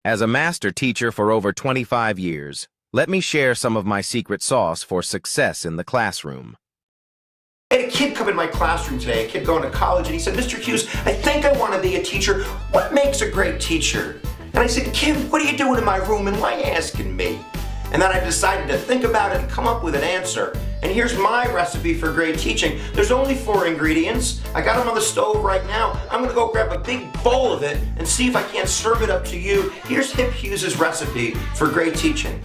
As a master teacher for over 25 years, let me share some of my secret sauce for success in the classroom. I had a kid come in my classroom today, a kid going to college, and he said, "Mr. Hughes, I think I want to be a teacher. What makes a great teacher?" And I said, "Kid, what are you doing in my room and why are you asking me?" And then I decided to think about it and come up with an answer. And here's my recipe for great teaching. There's only 4 ingredients. I got them on the stove right now. I'm gonna go grab a big bowl of it and see if I can't serve it up to you. Here's Hip Hughes' recipe for great teaching.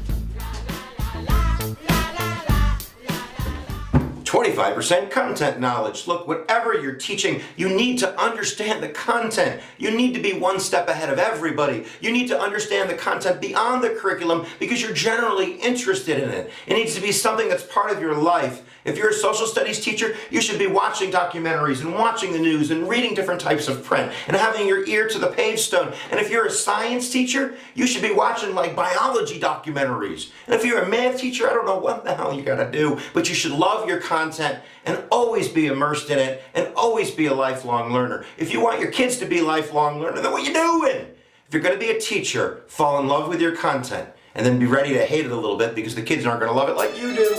25% content knowledge. Look, whatever you're teaching, you need to understand the content. You need to be one step ahead of everybody. You need to understand the content beyond the curriculum because you're generally interested in it. It needs to be something that's part of your life. If you're a social studies teacher, you should be watching documentaries and watching the news and reading different types of print and having your ear to the page stone. And if you're a science teacher, you should be watching like biology documentaries. And if you're a math teacher, I don't know what the hell you gotta do, but you should love your content and always be immersed in it and always be a lifelong learner. If you want your kids to be lifelong learners, then what are you doing? If you're gonna be a teacher, fall in love with your content and then be ready to hate it a little bit because the kids aren't gonna love it like you do.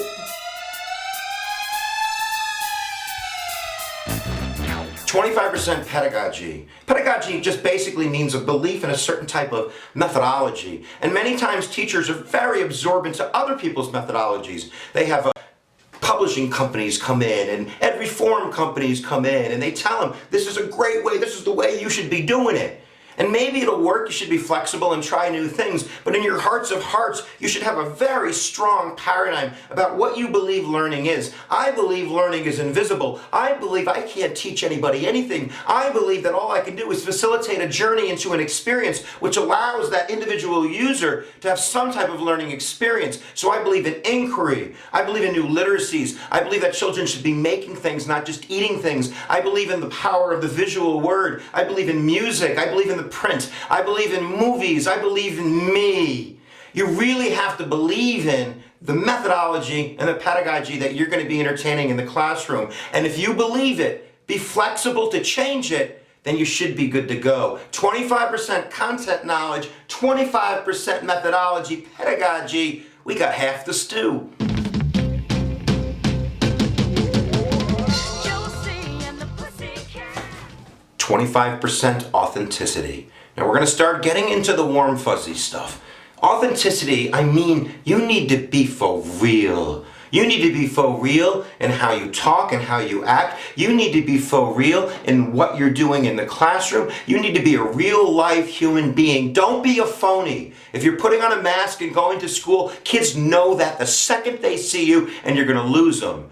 25% pedagogy. Pedagogy just basically means a belief in a certain type of methodology. And many times teachers are very absorbed into other people's methodologies. They have publishing companies come in and ed reform companies come in and they tell them, this is a great way, this is the way you should be doing it. And maybe it'll work, you should be flexible and try new things, but in your hearts of hearts, you should have a very strong paradigm about what you believe learning is. I believe learning is invisible. I believe I can't teach anybody anything. I believe that all I can do is facilitate a journey into an experience which allows that individual user to have some type of learning experience. So I believe in inquiry. I believe in new literacies. I believe that children should be making things, not just eating things. I believe in the power of the visual word. I believe in music. I believe in the print. I believe in movies. I believe in me. You really have to believe in the methodology and the pedagogy that you're going to be entertaining in the classroom. And if you believe it, be flexible to change it, then you should be good to go. 25% content knowledge, 25% methodology, pedagogy. We got half the stew. 25% authenticity. Now we're going to start getting into the warm fuzzy stuff. Authenticity, I mean, you need to be for real. You need to be for real in how you talk and how you act. You need to be for real in what you're doing in the classroom. You need to be a real life human being. Don't be a phony. If you're putting on a mask and going to school, kids know that the second they see you and you're going to lose them.